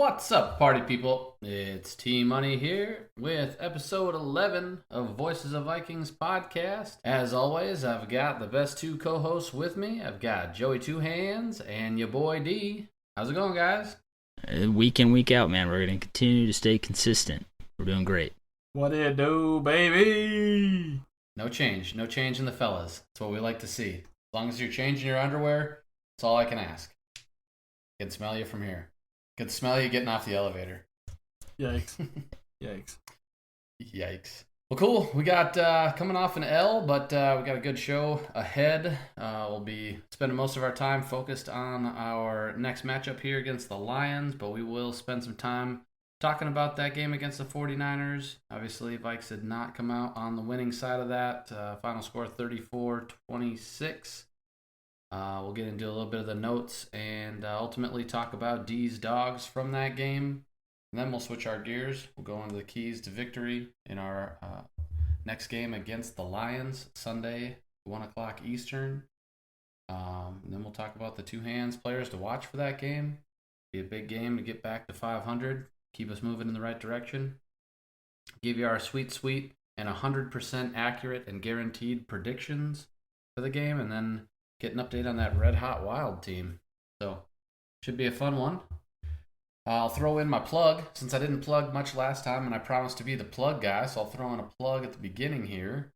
What's up, party people? It's T Money here with episode 11 of Voices of Vikings podcast. As always, I've got the best two co-hosts with me. I've got Joey Two Hands and your boy D. How's it going, guys? Week in, week out, man. We're going to continue to stay consistent. We're doing great. What it do, baby? No change in the fellas. That's what we like to see. As long as you're changing your underwear, that's all I can ask. I can smell you from here. Could smell you getting off the elevator. Yikes. Yikes. Yikes. Well, cool. We got coming off an L, but we got a good show ahead. We'll be spending most of our time focused on our next matchup here against the Lions, but we will spend some time talking about that game against the 49ers. Obviously, Vikes did not come out on the winning side of that. Final score 34-26. We'll get into a little bit of the notes and ultimately talk about D's dogs from that game. And then we'll switch our gears. We'll go into the keys to victory in our next game against the Lions, Sunday, 1 o'clock Eastern. And then we'll talk about the two hands players to watch for that game. Be a big game to get back to 500, keep us moving in the right direction. Give you our sweet and 100% accurate and guaranteed predictions for the game, and then get an update on that Red Hot Wild team. So, should be a fun one. I'll throw in my plug, since I didn't plug much last time, and I promised to be the plug guy, so I'll throw in a plug at the beginning here.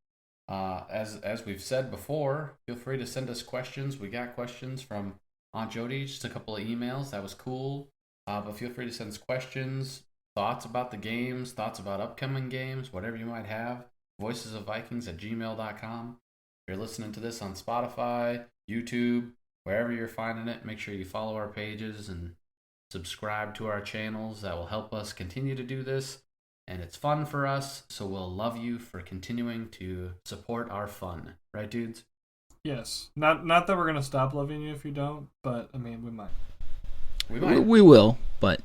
As we've said before, feel free to send us questions. We got questions from Aunt Jody, just a couple of emails. That was cool. But feel free to send us questions, thoughts about the games, thoughts about upcoming games, whatever you might have. voicesofvikings@gmail.com. If you're listening to this on Spotify, YouTube, wherever you're finding it, make sure you follow our pages and subscribe to our channels. That will help us continue to do this, and it's fun for us, so we'll love you for continuing to support our fun. Right, dudes? Yes. Not that we're going to stop loving you if you don't, but, I mean, we might. We will, but,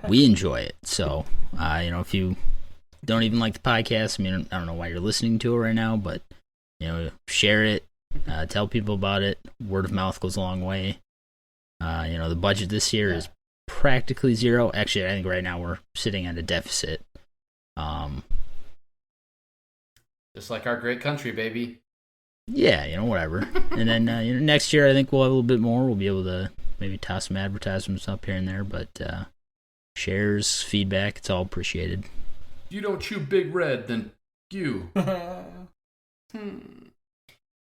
we enjoy it. So, if you don't even like the podcast, I don't know why you're listening to it right now, but, share it, tell people about it. Word of mouth goes a long way. The budget this year is practically zero. Actually, I think right now we're sitting at a deficit. Just like our great country, baby. Yeah, whatever. And then, next year I think we'll have a little bit more. We'll be able to maybe toss some advertisements up here and there, but shares, feedback, it's all appreciated. You don't chew Big Red, then you.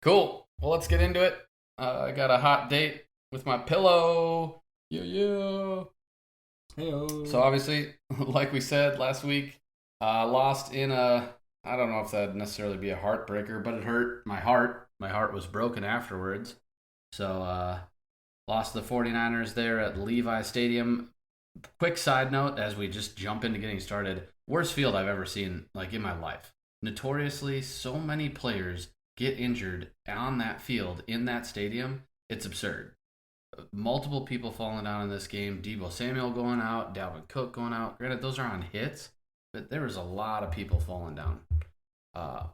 Cool. Well, let's get into it. I got a hot date with my pillow. Yeah. Hey-o. So obviously, like we said last week, lost in I don't know if that'd necessarily be a heartbreaker, but it hurt my heart. My heart was broken afterwards. So lost the 49ers there at Levi Stadium. Quick side note, as we just jump into getting started, worst field I've ever seen in my life. Notoriously, so many players get injured on that field in that stadium. It's absurd. Multiple people falling down in this game. Deebo Samuel going out, Dalvin Cook going out. Granted, those are on hits, but there was a lot of people falling down.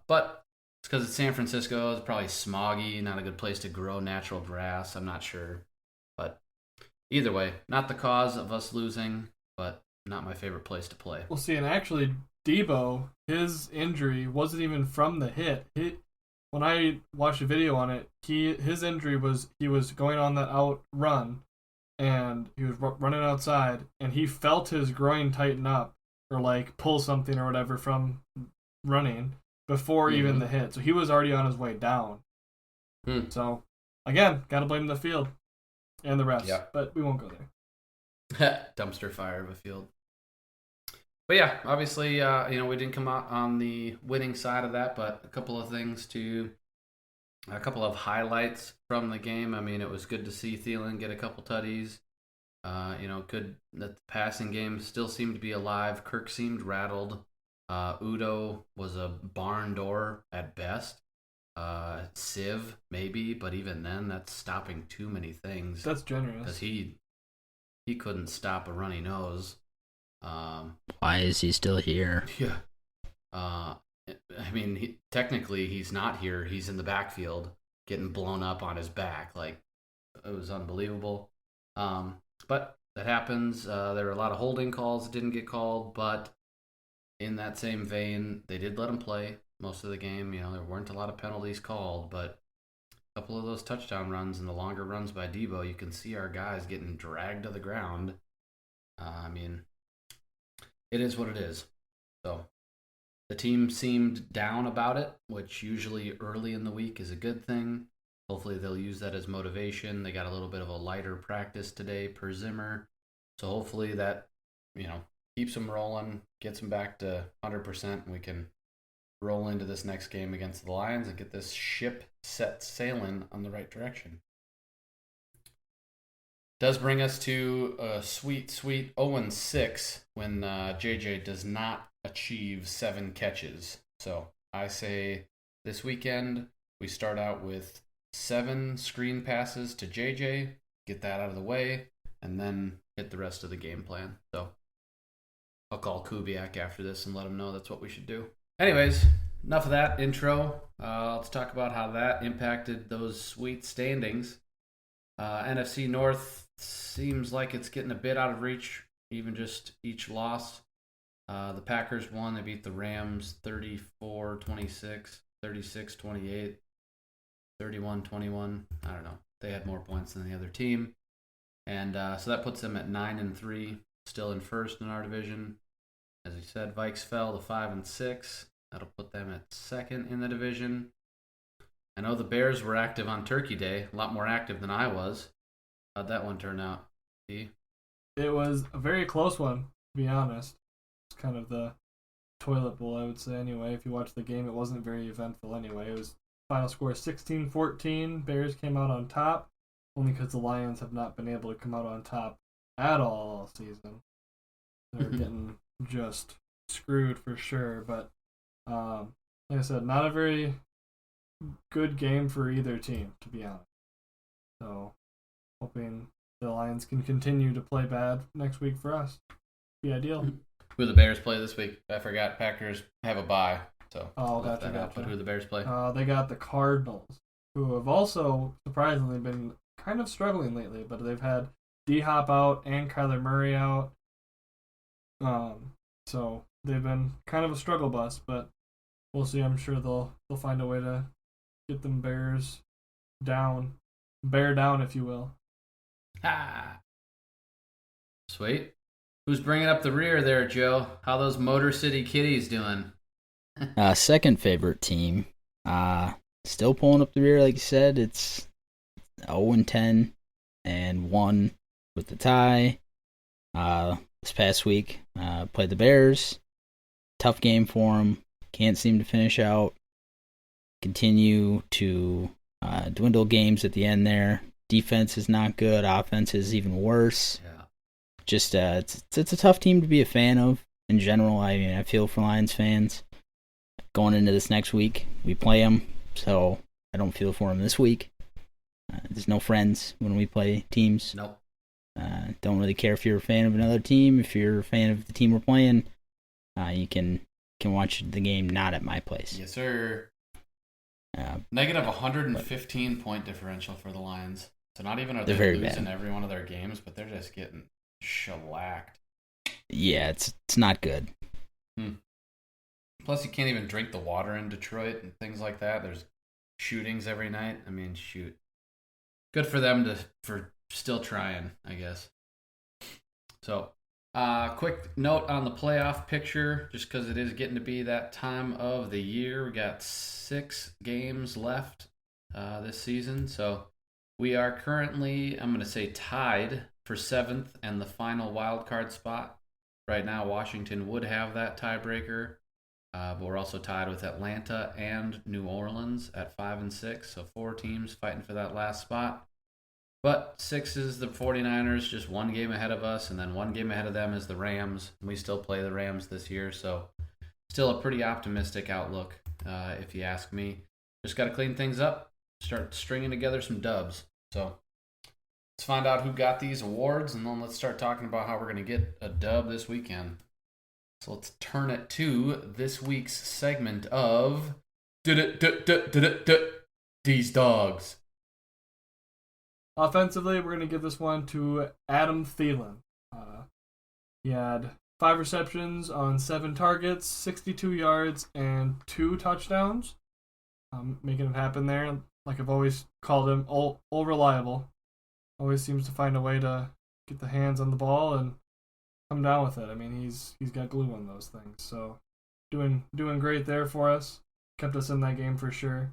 But it's because it's San Francisco. It's probably smoggy, not a good place to grow natural grass. I'm not sure. But either way, not the cause of us losing, but not my favorite place to play. Well, see, and actually, Deebo, his injury wasn't even from the hit. When I watched a video on it, his injury was he was going on that out run, and he was running outside, and he felt his groin tighten up or pull something or whatever from running before even the hit. So he was already on his way down. So again, gotta blame the field and the refs. Yeah. But we won't go there. Dumpster fire of a field. But yeah, obviously, we didn't come out on the winning side of that, but a couple of highlights from the game. I mean, it was good to see Thielen get a couple tutties. Good that the passing game still seemed to be alive. Kirk seemed rattled. Udo was a barn door at best. Civ, maybe, but even then, that's stopping too many things. That's generous. Because he couldn't stop a runny nose. Why is he still here? Yeah. Technically, he's not here. He's in the backfield getting blown up on his back. It was unbelievable. But that happens. There were a lot of holding calls that didn't get called, but in that same vein, they did let him play most of the game. There weren't a lot of penalties called, but a couple of those touchdown runs and the longer runs by Debo, you can see our guys getting dragged to the ground. It is what it is. So the team seemed down about it, which usually early in the week is a good thing. Hopefully they'll use that as motivation. They got a little bit of a lighter practice today per Zimmer. So hopefully that, keeps them rolling, gets them back to 100%, and we can roll into this next game against the Lions and get this ship set sailing on the right direction. Does bring us to a sweet 0-6 when JJ does not achieve 7 catches. So I say this weekend we start out with 7 screen passes to JJ, get that out of the way, and then hit the rest of the game plan. So I'll call Kubiak after this and let him know that's what we should do. Anyways, enough of that intro. Let's talk about how that impacted those sweet standings. NFC North seems like it's getting a bit out of reach, even just each loss. The Packers won. They beat the Rams 34-26, 36-28, 31-21. I don't know. They had more points than the other team. And so that puts them at 9-3, still in first in our division. As I said, Vikes fell to 5-6. That'll put them at second in the division. I know the Bears were active on Turkey Day, a lot more active than I was. How'd that one turn out, D? It was a very close one, to be honest. It's kind of the toilet bowl, I would say, anyway. If you watch the game, it wasn't very eventful anyway. It was final score 16-14. Bears came out on top, only because the Lions have not been able to come out on top at all season. They're getting just screwed for sure. But like I said, not a very good game for either team, to be honest. So hoping the Lions can continue to play bad next week for us. Be ideal. Who the Bears play this week? I forgot. Packers have a bye, so gotcha. But who the Bears play? They got the Cardinals, who have also surprisingly been kind of struggling lately, but they've had D-Hop out and Kyler Murray out. So they've been kind of a struggle bus, but we'll see. I'm sure they'll find a way to get them Bears down. Bear down, if you will. Ah. Sweet. Who's bringing up the rear there, Joe? How those Motor City Kitties doing? Second favorite team. Still pulling up the rear, like you said. It's 0-10 and 1 with the tie. This past week, played the Bears. Tough game for them. Can't seem to finish out. Continue to dwindle games at the end there. Defense is not good. Offense is even worse. Yeah. Just it's a tough team to be a fan of in general. I feel for Lions fans going into this next week. We play them, so I don't feel for them this week. There's no friends when we play teams. Nope. Don't really care if you're a fan of another team. If you're a fan of the team we're playing, you can watch the game not at my place. Yes, sir. Negative 115 point differential for the Lions. So not even are they losing every one of their games, but they're just getting shellacked. Yeah, it's not good. Plus, you can't even drink the water in Detroit and things like that. There's shootings every night. I mean, shoot. Good for them for still trying, I guess. So, quick note on the playoff picture, just because it is getting to be that time of the year. We got 6 games left this season. So, we are currently, I'm going to say, tied for 7th and the final wild card spot. Right now, Washington would have that tiebreaker, but we're also tied with Atlanta and New Orleans at 5 and 6. So 4 teams fighting for that last spot. But 6 is the 49ers, just 1 game ahead of us, and then 1 game ahead of them is the Rams. We still play the Rams this year, so still a pretty optimistic outlook, if you ask me. Just got to clean things up, start stringing together some dubs. So let's find out who got these awards, and then let's start talking about how we're going to get a dub this weekend. So let's turn it to this week's segment of These Dogs. Offensively, we're going to give this one to Adam Thielen. He had 5 receptions on 7 targets, 62 yards, and 2 touchdowns. Making it happen there. Like I've always called him, all reliable. Always seems to find a way to get the hands on the ball and come down with it. I mean, he's got glue on those things. So doing great there for us. Kept us in that game for sure.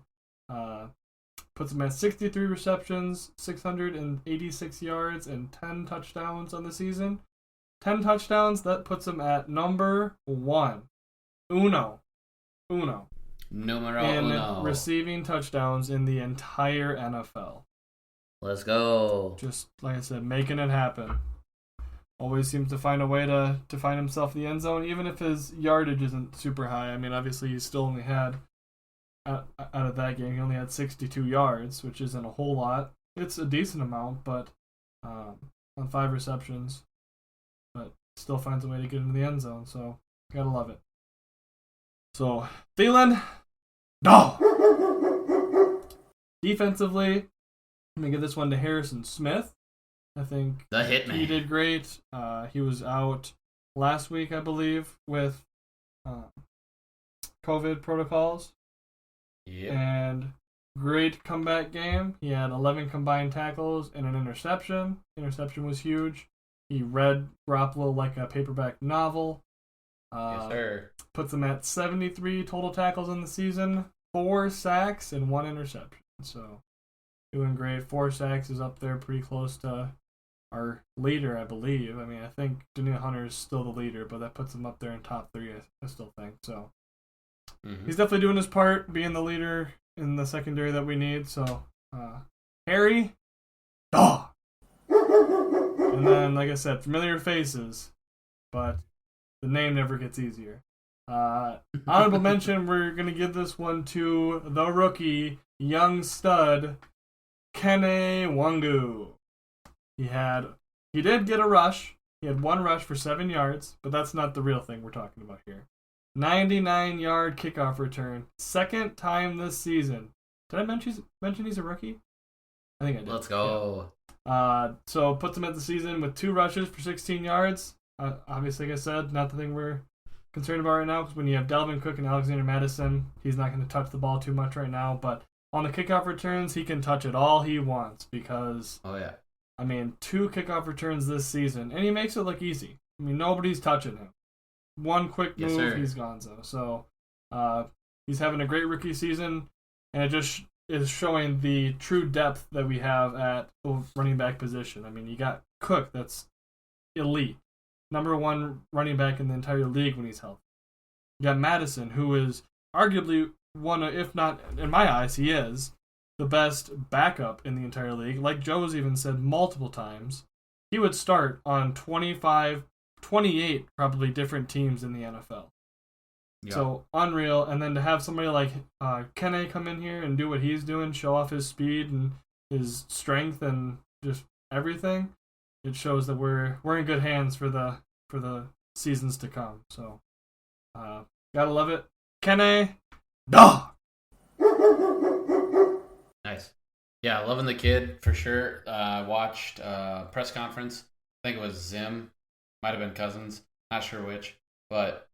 Puts him at 63 receptions, 686 yards, and 10 touchdowns on the season. 10 touchdowns, that puts him at number 1. Numero in uno. receiving touchdowns in the entire NFL. Let's go. Just like I said, making it happen. Always seems to find a way to find himself in the end zone, even if his yardage isn't super high. I mean, obviously, he still only had, out of that game, he only had 62 yards, which isn't a whole lot. It's a decent amount, but on 5 receptions. But still finds a way to get into the end zone, so gotta love it. So, Thielen, no! Defensively, I'm going to give this one to Harrison Smith. I think The Hitman. he did great. He was out last week, I believe, with COVID protocols. Yep. And great comeback game. He had 11 combined tackles and an interception. Interception was huge. He read Garoppolo like a paperback novel. Yes, sir. Puts him at 73 total tackles in the season, 4 sacks, and 1 interception. So, doing great. 4 sacks is up there pretty close to our leader, I believe. I mean, I think Daniel Hunter is still the leader, but that puts him up there in top 3, I still think. So, he's definitely doing his part, being the leader in the secondary that we need. So, Harry, dog. And then, like I said, familiar faces, but the name never gets easier. Honorable mention, we're going to give this one to the rookie, young stud, Kene Wangu. He did get a rush. He had 1 rush for 7 yards, but that's not the real thing we're talking about here. 99-yard kickoff return. 2nd time this season. Did I mention he's a rookie? I think I did. Let's go. Yeah. So puts him at the season with 2 rushes for 16 yards. Obviously, like I said, not the thing we're concerned about right now, because when you have Dalvin Cook and Alexander Madison, he's not going to touch the ball too much right now. But on the kickoff returns, he can touch it all he wants, because, Oh, yeah. I mean, 2 kickoff returns this season, and he makes it look easy. I mean, nobody's touching him. 1 quick Yes, move, sir. he's gonzo. So he's having a great rookie season, and it just is showing the true depth that we have at running back position. I mean, you got Cook, that's elite. Number 1 running back in the entire league when he's healthy. You got Madison, who is arguably one of, if not, in my eyes, he is the best backup in the entire league. Like Joe's even said multiple times, he would start on 28 probably different teams in the NFL. Yeah. So, unreal. And then to have somebody like Kene come in here and do what he's doing, show off his speed and his strength and just everything, it shows that we're in good hands for the seasons to come. So, gotta love it. Kene, dog! Nice. Yeah, loving the kid for sure. Watched press conference. I think it was Zim. Might have been Cousins. Not sure which. But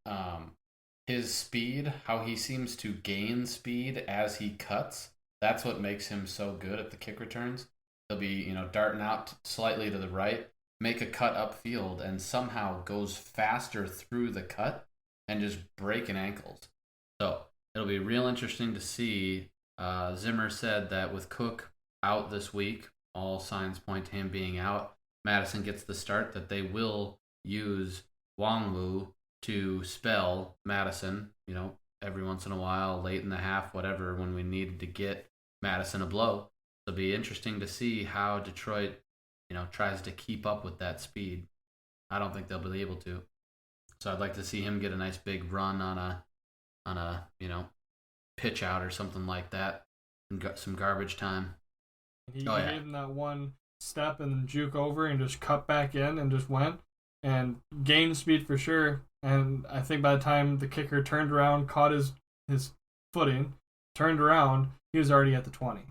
his speed, how he seems to gain speed as he cuts, that's what makes him so good at the kick returns. He'll be, darting out slightly to the right, make a cut upfield, and somehow goes faster through the cut and just breaking ankles. So it'll be real interesting to see. Zimmer said that with Cook out this week, all signs point to him being out. Madison gets the start, that they will use Wangwu to spell Madison, every once in a while, late in the half, whatever, when we needed to get Madison a blow. It'll be interesting to see how Detroit, tries to keep up with that speed. I don't think they'll be able to. So I'd like to see him get a nice big run on a pitch out or something like that, and got some garbage time. He gave him that one step and then juke over and just cut back in and just went and gained speed for sure. And I think by the time the kicker turned around, caught his footing, turned around, he was already at the 20.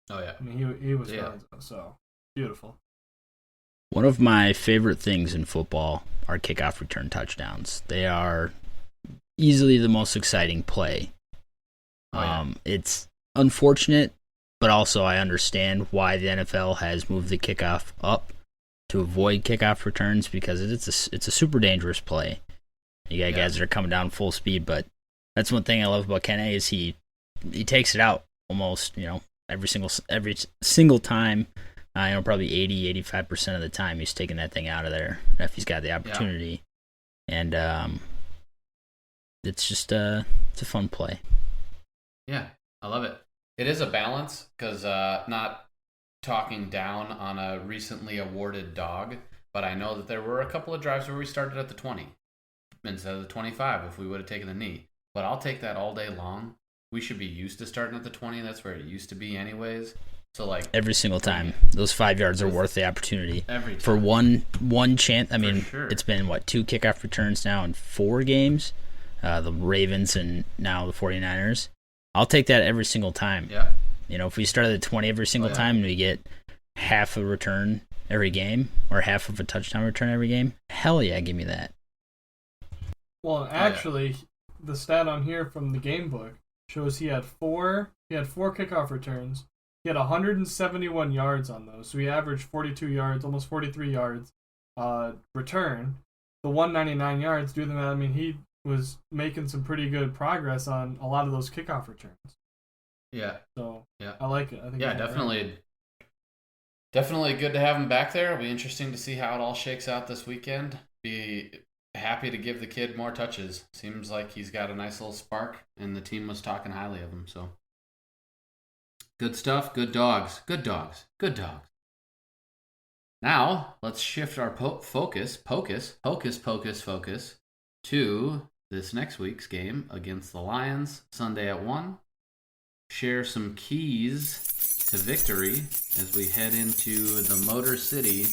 Oh yeah. I mean, he was fine, so beautiful. One of my favorite things in football are kickoff return touchdowns. They are easily the most exciting play. It's unfortunate, but also I understand why the NFL has moved the kickoff up to avoid kickoff returns, because it's a super dangerous play. You got guys that are coming down full speed, but that's one thing I love about Kenny is he takes it out almost, every single time. Probably 80-85% of the time he's taking that thing out of there if he's got the opportunity. And it's just it's a fun play. Yeah, I love it. It is a balance because not talking down on a recently awarded dog, but I know that there were a couple of drives where we started at the 20 instead of the 25 if we would have taken the knee. But I'll take that all day long. We should be used to starting at the 20. That's where it used to be anyways. So every single time, those 5 yards are worth the opportunity. Every time. For one chance. I mean, sure. It's been 2 kickoff returns now in 4 games. The Ravens and now the 49ers. I'll take that every single time. Yeah. If we start at the 20 every single time and we get half a return every game or half of a touchdown return every game, hell yeah, give me that. Well, actually, the stat on here from the game book shows he had 4 kickoff returns. He had 171 yards on those, so he averaged 42 yards, almost 43 yards return. The 199 yards, do the math. I mean, he was making some pretty good progress on a lot of those kickoff returns. Yeah. So yeah, I like it. I think definitely good to have him back there. It'll be interesting to see how it all shakes out this weekend. Be happy to give the kid more touches. Seems like he's got a nice little spark, and the team was talking highly of him. So. Good stuff. Good dogs. Good dogs. Good dogs. Now, let's shift our focus to this next week's game against the Lions, Sunday at 1. Share some keys to victory as we head into the Motor City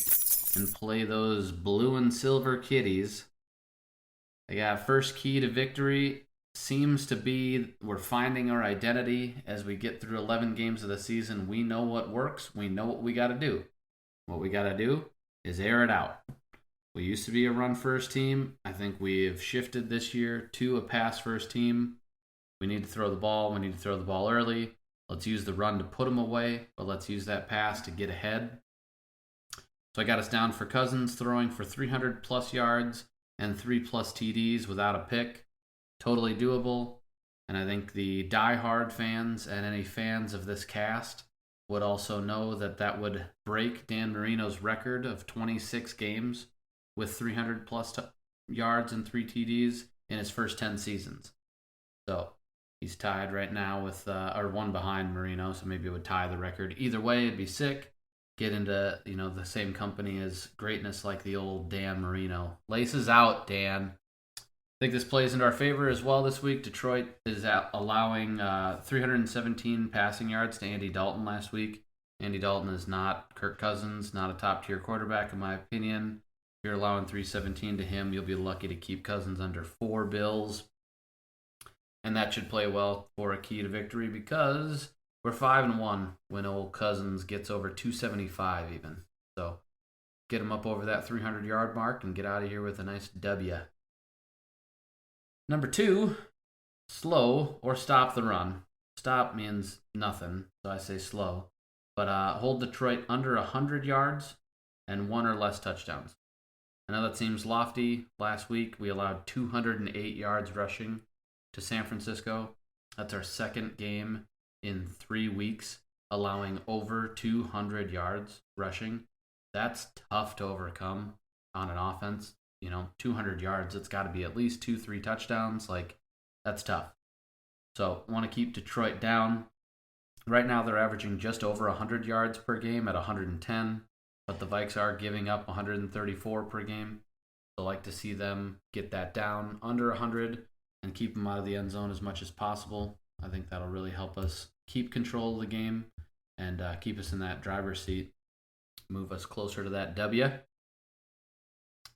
and play those blue and silver kitties. I got first key to victory. Seems to be we're finding our identity as we get through 11 games of the season. We know what works. We know what we got to do. What we got to do is air it out. We used to be a run-first team. I think we've shifted this year to a pass-first team. We need to throw the ball. We need to throw the ball early. Let's use the run to put them away, but let's use that pass to get ahead. So I got us down for Cousins throwing for 300-plus yards and 3+ TDs without a pick. Totally doable, and I think the die-hard fans and any fans of this cast would also know that would break Dan Marino's record of 26 games with 300-plus yards and 3 TDs in his first 10 seasons. So he's tied right now with, or one behind Marino, so maybe it would tie the record. Either way, it'd be sick. Get into, the same company as greatness like the old Dan Marino. Laces out, Dan. I think this plays into our favor as well this week. Detroit is allowing 317 passing yards to Andy Dalton last week. Andy Dalton is not Kirk Cousins, not a top-tier quarterback in my opinion. If you're allowing 317 to him, you'll be lucky to keep Cousins under 4 Bills. And that should play well for a key to victory because we're 5-1 when old Cousins gets over 275 even. So get him up over that 300-yard mark and get out of here with a nice W. Number 2, slow or stop the run. Stop means nothing, so I say slow. But hold Detroit under 100 yards and 1 or less touchdowns. I know that seems lofty. Last week, we allowed 208 yards rushing to San Francisco. That's our second game in 3 weeks, allowing over 200 yards rushing. That's tough to overcome on an offense. 200 yards, it's got to be at least 2-3 touchdowns. That's tough. So, want to keep Detroit down. Right now, they're averaging just over 100 yards per game at 110, but the Vikes are giving up 134 per game. So, like to see them get that down under 100 and keep them out of the end zone as much as possible. I think that'll really help us keep control of the game and keep us in that driver's seat, move us closer to that W.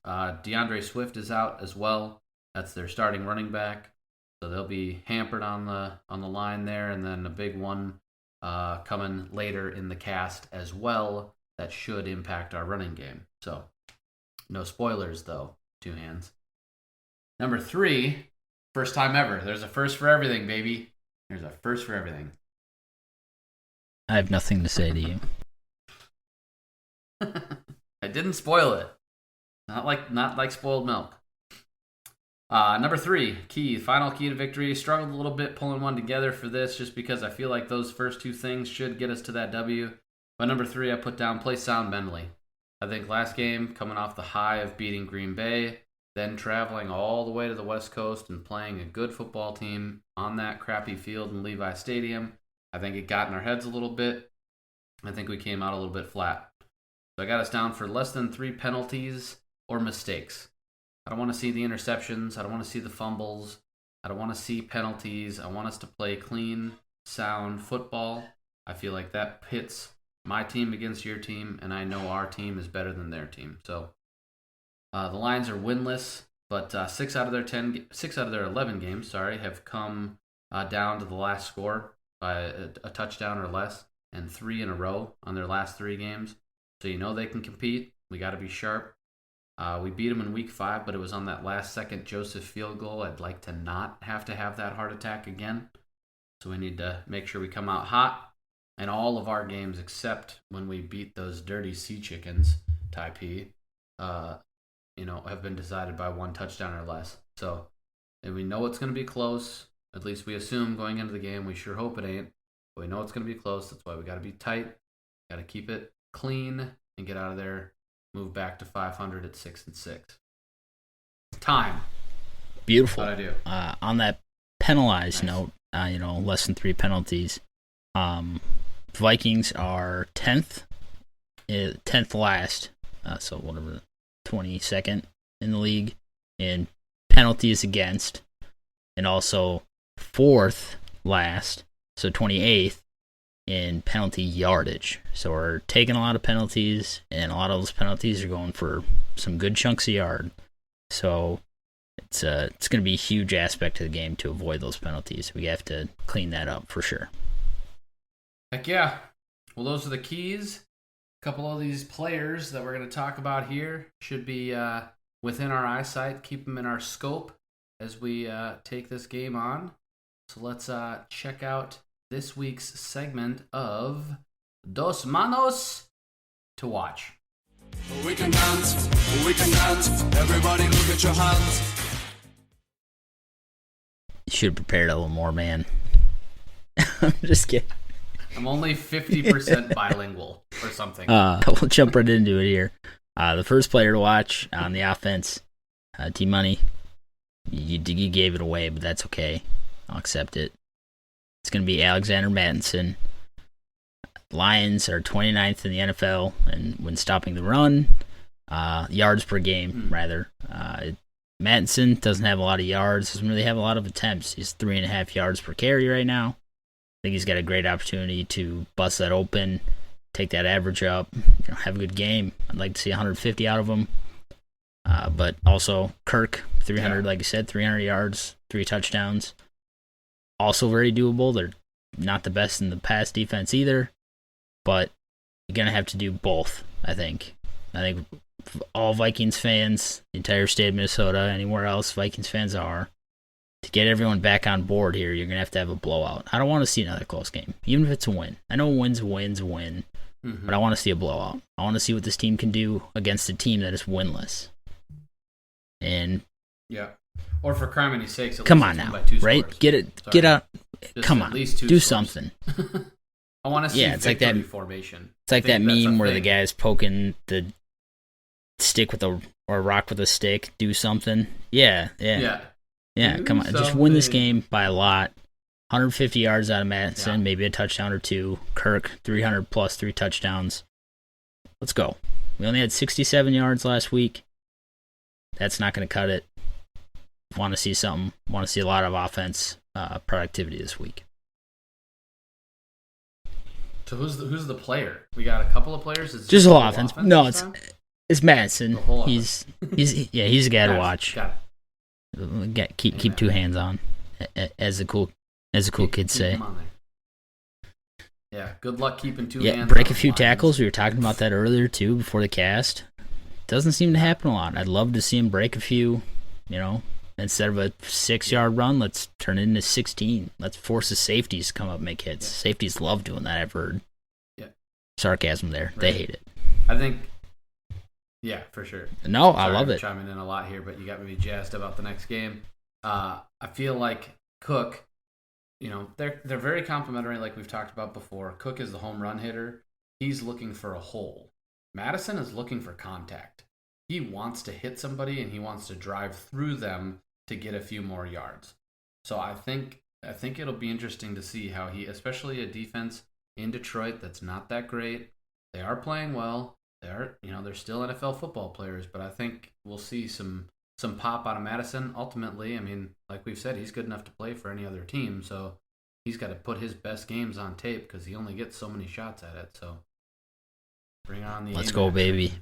DeAndre Swift is out as well. That's their starting running back, so they'll be hampered on the line there, and then a big one coming later in the cast as well that should impact our running game. So, no spoilers, though. 2 hands. Number 3, first time ever. There's a first for everything, baby. There's a first for everything. I have nothing to say to you. I didn't spoil it. Not like spoiled milk. Number 3, final key to victory. Struggled a little bit pulling one together for this just because I feel like those first 2 things should get us to that W. But number 3, I put down play sound mentally. I think last game, coming off the high of beating Green Bay, then traveling all the way to the West Coast and playing a good football team on that crappy field in Levi Stadium, I think it got in our heads a little bit. I think we came out a little bit flat. So I got us down for less than 3 penalties or mistakes. I don't want to see the interceptions. I don't want to see the fumbles. I don't want to see penalties. I want us to play clean, sound football. I feel like that pits my team against your team, and I know our team is better than their team. So the Lions are winless, but 6 out of their 11 games, have come down to the last score by a touchdown or less, and 3 in a row on their last 3 games. So you know they can compete. We got to be sharp. We beat them in week 5, but it was on that last-second Joseph field goal. I'd like to not have that heart attack again. So we need to make sure we come out hot. And all of our games, except when we beat those dirty sea chickens, Taipei, have been decided by 1 touchdown or less. So and we know it's going to be close. At least we assume going into the game. We sure hope it ain't. But we know it's going to be close. That's why we got to be tight. Got to keep it clean and get out of there. Move back to 500 at 6-6. Time. Beautiful. How'd I do? On that penalized note, less than 3 penalties. Vikings are 10th last, so whatever, 22nd in the league in penalties against, and also 4th last, so 28th in penalty yardage. So we're taking a lot of penalties, and a lot of those penalties are going for some good chunks of yard. So it's going to be a huge aspect of the game to avoid those penalties. We have to clean that up for sure. Heck yeah. Well, those are the keys. A couple of these players that we're going to talk about here should be within our eyesight. Keep them in our scope as we take this game on. So let's check out this week's segment of Dos Manos to watch. We can dance, everybody look at your hands. You should have prepared a little more, man. I'm just kidding. I'm only 50% bilingual or something. We'll jump right into it here. The first player to watch on the offense, T-Money. You gave it away, but that's okay. I'll accept it. It's going to be Alexander Mattison. Lions are 29th in the NFL and when stopping the run, yards per game, rather. Mattison doesn't have a lot of yards, doesn't really have a lot of attempts. He's 3.5 yards per carry right now. I think he's got a great opportunity to bust that open, take that average up, have a good game. I'd like to see 150 out of him. But also Kirk, 300, like I said, 300 yards, 3 touchdowns. Also very doable. They're not the best in the pass defense either, but you're going to have to do both, I think. I think all Vikings fans, the entire state of Minnesota, anywhere else Vikings fans are, to get everyone back on board here, you're going to have a blowout. I don't want to see another close game, even if it's a win. I know wins, but I want to see a blowout. I want to see what this team can do against a team that is winless. And yeah, or for criminy sakes, come on now, right? Scores. Get it, Sorry. get out. Just come at on, least 2 do scores. something. I want to see it's like that formation. It's like that meme where the guy's poking the stick with or rock with a stick. Do something. Yeah. Come on, just win this game by a lot. 150 yards out of Madison, maybe a touchdown or 2. Kirk, 300 plus 3 touchdowns. Let's go. We only had 67 yards last week. That's not going to cut it. Want to see something. Want to see a lot of offense productivity this week. So who's the player? We got a couple of players. Is just a lot of offense. No, it's Madison. He's a guy to watch. Got it. Keep 2 hands on, as the cool kids say. Yeah, good luck keeping two Yeah, hands break on a few lines. tackles. We were talking about that earlier, too, before the cast. Doesn't seem to happen a lot. I'd love to see him break a few, instead of a 6-yard run, let's turn it into 16. Let's force the safeties to come up and make hits. Yeah. Safeties love doing that, I've heard. Yeah. Sarcasm there. Right. They hate it. I think, yeah, for sure. No, I love it. Chiming in a lot here, but you got me jazzed about the next game. I feel like Cook, they're very complimentary like we've talked about before. Cook is the home run hitter. He's looking for a hole. Madison is looking for contact. He wants to hit somebody and he wants to drive through them to get a few more yards. So I think it'll be interesting to see how he, especially a defense in Detroit that's not that great. They are playing well. They're still NFL football players, but I think we'll see some pop out of Madison. Ultimately, I mean, like we've said, he's good enough to play for any other team, so he's got to put his best games on tape because he only gets so many shots at it. So bring on the. Let's go, baby.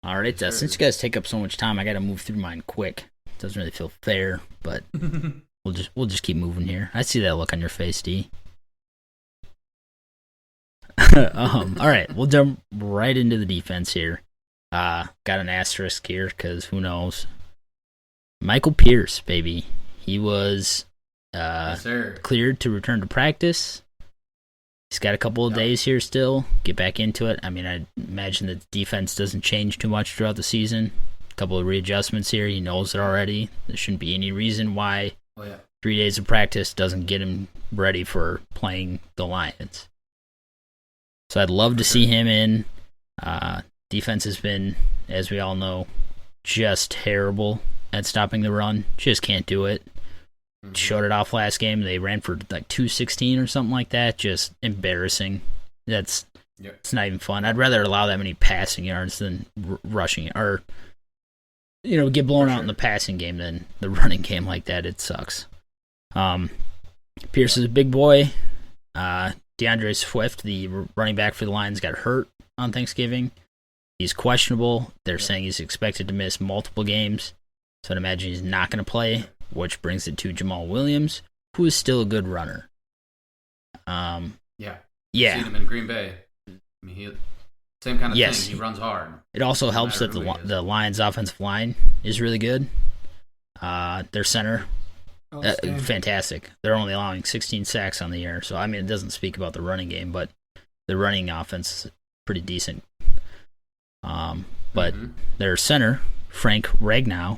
All right, since you guys take up so much time, I got to move through mine quick. It doesn't really feel fair, but we'll just keep moving here. I see that look on your face, D. All right, we'll jump right into the defense here. Got an asterisk here because who knows? Michael Pierce, baby. He was yes, cleared to return to practice. He's got a couple of days here still. Get back into it. I mean, I imagine the defense doesn't change too much throughout the season. A couple of readjustments here. He knows it already. There shouldn't be any reason why 3 days of practice doesn't get him ready for playing the Lions. So I'd love to see him in. Defense has been, as we all know, just terrible at stopping the run. Just can't do it. Mm-hmm. Showed it off last game. They ran for like 216 or something like that. Just embarrassing. It's not even fun. I'd rather allow that many passing yards than rushing or get blown out in the passing game than the running game like that. It sucks. Pierce is a big boy. DeAndre Swift, the running back for the Lions, got hurt on Thanksgiving. He's questionable. They're saying he's expected to miss multiple games. So I'd imagine he's not going to play, which brings it to Jamal Williams, who is still a good runner. Yeah. Seen him in Green Bay. I mean, same kind of thing. He runs hard. It also helps that the Lions' offensive line is really good. Their center, fantastic. They're only allowing 16 sacks on the year. So, I mean, it doesn't speak about the running game, but the running offense is pretty decent. But their center, Frank Ragnow,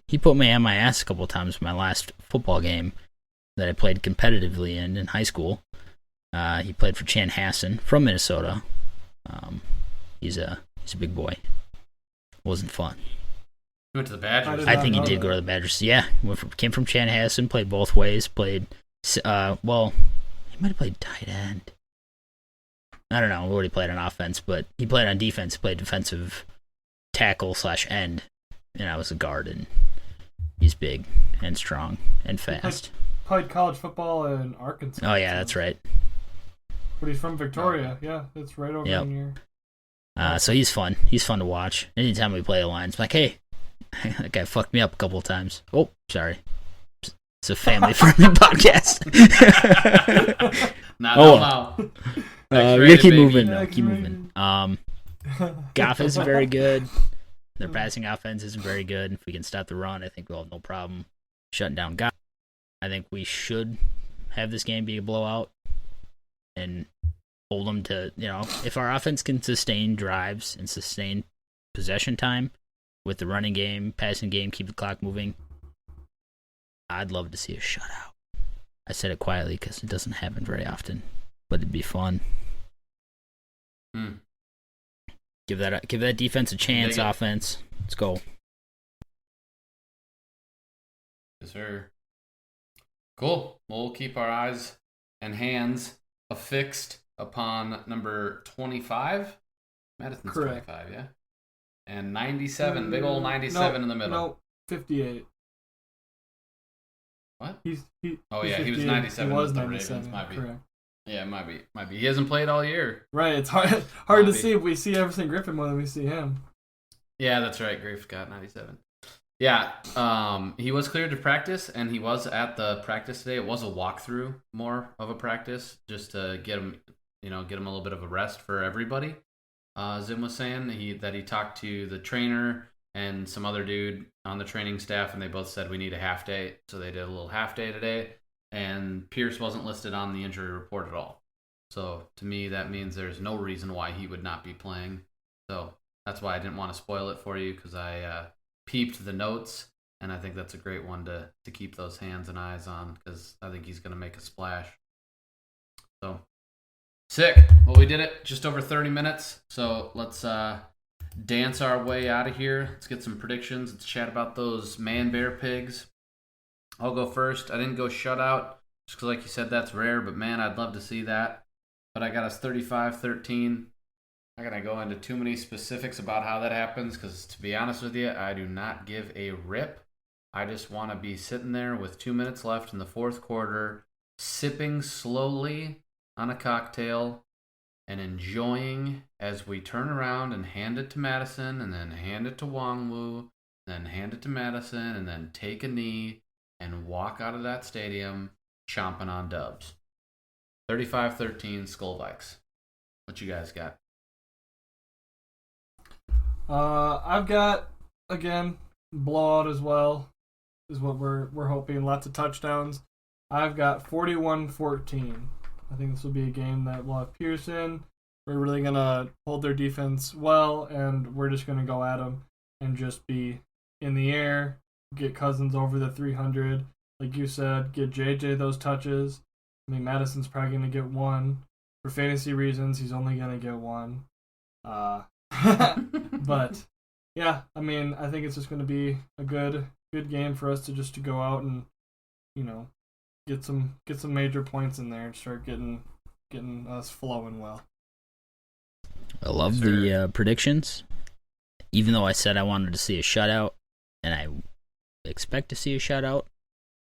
he put me on my ass a couple of times in my last football game that I played competitively in high school. He played for Chanhassen from Minnesota. He's a big boy. Wasn't fun. He went to the Badgers. I think he did go to the Badgers. Yeah, came from Chanhassen, played both ways. Played, he might have played tight end. I don't know what he played on offense, but he played on defense. He played defensive tackle/end, and I was a guard, and he's big and strong and fast. Played college football in Arkansas. Oh, yeah, that's right. But he's from Victoria. Yeah, it's right over in here. So he's fun. He's fun to watch. Anytime we play the Lions, I'm like, hey, that guy fucked me up a couple of times. Oh, sorry. It's a family-friendly podcast. No. We gotta keep moving. Keep moving. Goff isn't very good. Their passing offense isn't very good. If we can stop the run, I think we'll have no problem shutting down Goff. I think we should have this game be a blowout and hold them to, if our offense can sustain drives and sustain possession time with the running game, passing game, keep the clock moving, I'd love to see a shutout. I said it quietly because it doesn't happen very often, but it'd be fun. Give that defense a chance, offense. Let's go. Yes, sir. Cool. We'll keep our eyes and hands affixed upon number 25. Madison's Correct. 25, yeah? And 97, big old 97 in the middle. No, 58. What? He he was 97 he was with the 97, Ravens. Might be. correct. Yeah, it might be. He hasn't played all year. Right, it's hard to see. We see Everson Griffin more than we see him. Yeah, that's right. Griff got 97. Yeah, he was cleared to practice, and he was at the practice today. It was a walkthrough, more of a practice, just to get him, get him a little bit of a rest for everybody. Zim was saying that he talked to the trainer and some other dude on the training staff, and they both said we need a half day, so they did a little half day today. And Pierce wasn't listed on the injury report at all. So to me, that means there's no reason why he would not be playing. So that's why I didn't want to spoil it for you, because I peeped the notes, and I think that's a great one to keep those hands and eyes on, because I think he's going to make a splash. So sick. Well, we did it just over 30 minutes, so let's dance our way out of here. Let's get some predictions. Let's chat about those man-bear pigs. I'll go first. I didn't go shutout, just because, like you said, that's rare, but man, I'd love to see that. But I got us 35-13. I'm not going to go into too many specifics about how that happens, because to be honest with you, I do not give a rip. I just want to be sitting there with 2 minutes left in the fourth quarter, sipping slowly on a cocktail and enjoying as we turn around and hand it to Madison, and then hand it to Wongwu, then hand it to Madison, and then take a knee and walk out of that stadium chomping on dubs. 35-13 SKOL VIKES. What you guys got? I've got, again, blowout as well, is what we're hoping. Lots of touchdowns. I've got 41-14. I think this will be a game that will have Pearson. We're really going to hold their defense well, and we're just going to go at them and just be in the air, get Cousins over the 300. Like you said, get JJ those touches. I mean, Madison's probably going to get one. For fantasy reasons, he's only going to get one. But, yeah, I mean, I think it's just going to be a good game for us to go out and, get some major points in there and start getting us flowing well. I love the predictions. Even though I said I wanted to see a shutout, and I expect to see a shutout,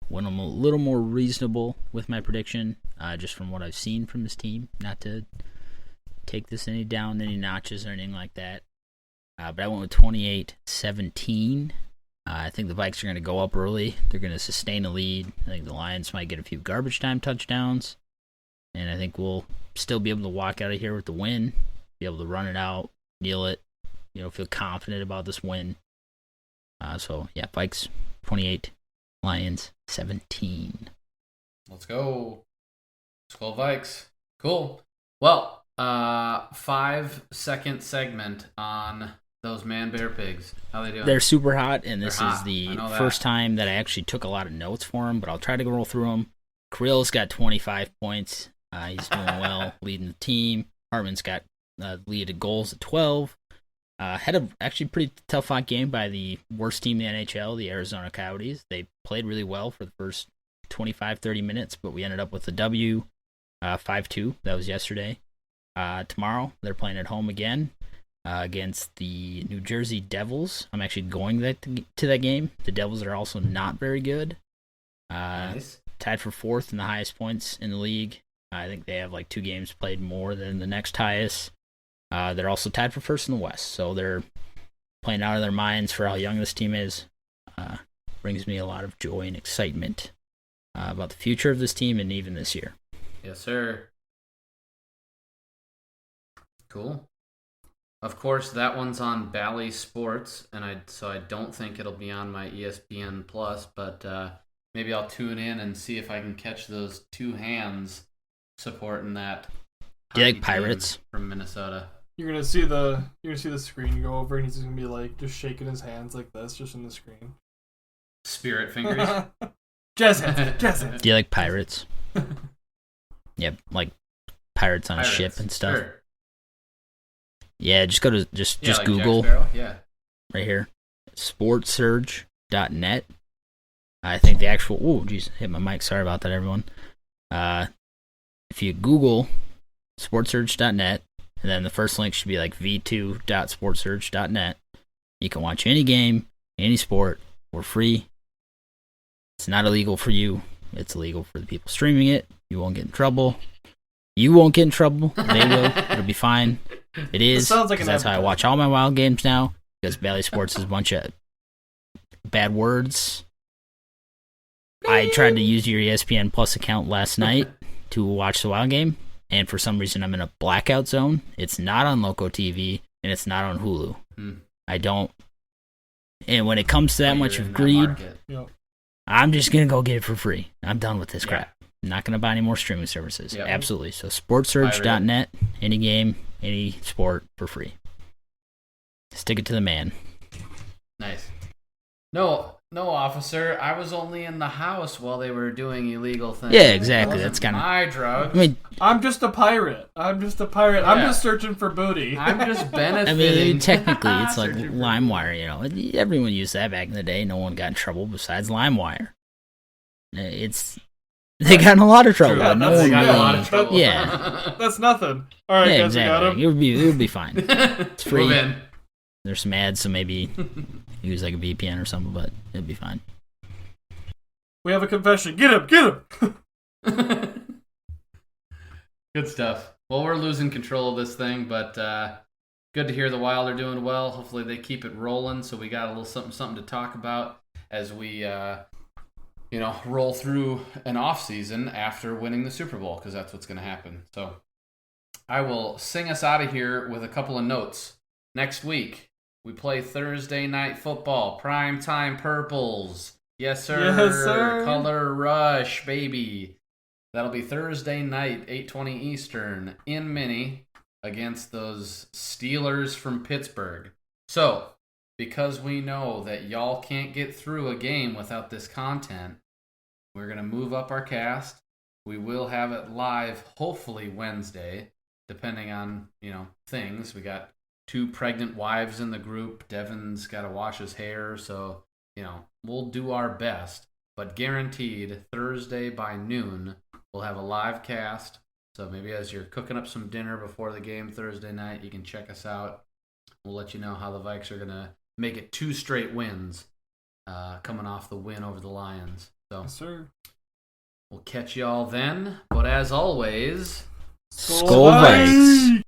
when I'm a little more reasonable with my prediction, just from what I've seen from this team, not to take this any notches or anything like that. But I went with 28-17. I think the Vikes are going to go up early. They're going to sustain a lead. I think the Lions might get a few garbage time touchdowns. And I think we'll still be able to walk out of here with the win, be able to run it out, kneel it, feel confident about this win. So, yeah, Vikes 28, Lions 17. Let's go. SKOL VIKES. Cool. Well, 5-second segment on those man-bear pigs. How they doing? They're super hot, and this They're is hot. the first time that I actually took a lot of notes for them, but I'll try to roll through them. Krill's got 25 points. He's doing well, leading the team. Hartman's got lead at goals at 12. Had a actually pretty tough fought game by the worst team in the NHL, the Arizona Coyotes. They played really well for the first 25-30 minutes, but we ended up with a W, 5-2. That was yesterday. Tomorrow, they're playing at home again against the New Jersey Devils. I'm actually going to that game. The Devils are also not very good. Nice. Tied for fourth in the highest points in the league. I think they have like 2 games played more than the next highest. They're also tied for first in the West, so they're playing out of their minds for how young this team is. Brings me a lot of joy and excitement about the future of this team and even this year. Yes, sir. Cool. Of course, that one's on Bally Sports, and so I don't think it'll be on my ESPN Plus, but maybe I'll tune in and see if I can catch those 2 hands supporting that. Do you like Pirates from Minnesota? You're gonna see the screen go over, and he's just gonna be like just shaking his hands like this, just in the screen. Spirit fingers. Jazz hands. Do you like Pirates? Yep, like Pirates on a ship and stuff. Sure. Yeah, just go to just like Google. Jack Sparrow? Yeah. Right here, sportsurge.net. I think the actual. Oh, geez, hit my mic. Sorry about that, everyone. If you Google sportsurge.net, and then the first link should be like v2.sportsurge.net. You can watch any game, any sport, for free. It's not illegal for you. It's illegal for the people streaming it. You won't get in trouble. You won't get in trouble. They will. It'll be fine. It is. Sounds like that's how I watch all my Wild games now. Because Bally Sports is a bunch of bad words. I tried to use your ESPN Plus account last night to watch the Wild game, and for some reason I'm in a blackout zone. It's not on Loco TV, and it's not on Hulu. I don't. And when it comes to that much of greed, I'm just going to go get it for free. I'm done with this crap. I'm not going to buy any more streaming services. Yep. Absolutely. So sportsurge.net, any game, any sport for free. Stick it to the man. Nice. No, officer. I was only in the house while they were doing illegal things. Yeah, exactly. That's kind of my drugs. I mean, I'm just a pirate. Yeah. I'm just searching for booty. I'm just benefiting. I mean, technically, it's like LimeWire. You know, everyone used that back in the day. No one got in trouble besides LimeWire. They got in a lot of trouble. Yeah, no one got in a lot of really. trouble. Yeah, that's nothing. All right, yeah, guys, exactly. we got him. It would be fine. It's free. Move in. There's some ads, so maybe use like a VPN or something, but it'd be fine. We have a confession. Get him! Good stuff. Well, we're losing control of this thing, but good to hear the Wild are doing well. Hopefully they keep it rolling, so we got a little something to talk about as we roll through an off season after winning the Super Bowl, because that's what's going to happen. So I will sing us out of here with a couple of notes. Next week, we play Thursday Night Football, primetime Purples. Yes, sir. Yes, sir. Color Rush, baby. That'll be Thursday night, 8:20 Eastern, in Minnie, against those Steelers from Pittsburgh. So, because we know that y'all can't get through a game without this content, we're going to move up our cast. We will have it live, hopefully Wednesday, depending on, things. We got 2 pregnant wives in the group. Devin's got to wash his hair, so, we'll do our best. But guaranteed, Thursday by noon, we'll have a live cast. So maybe as you're cooking up some dinner before the game Thursday night, you can check us out. We'll let you know how the Vikes are going to make it 2 straight wins, coming off the win over the Lions. So, Yes, sir. We'll catch y'all then. But as always, SKOL VIKES.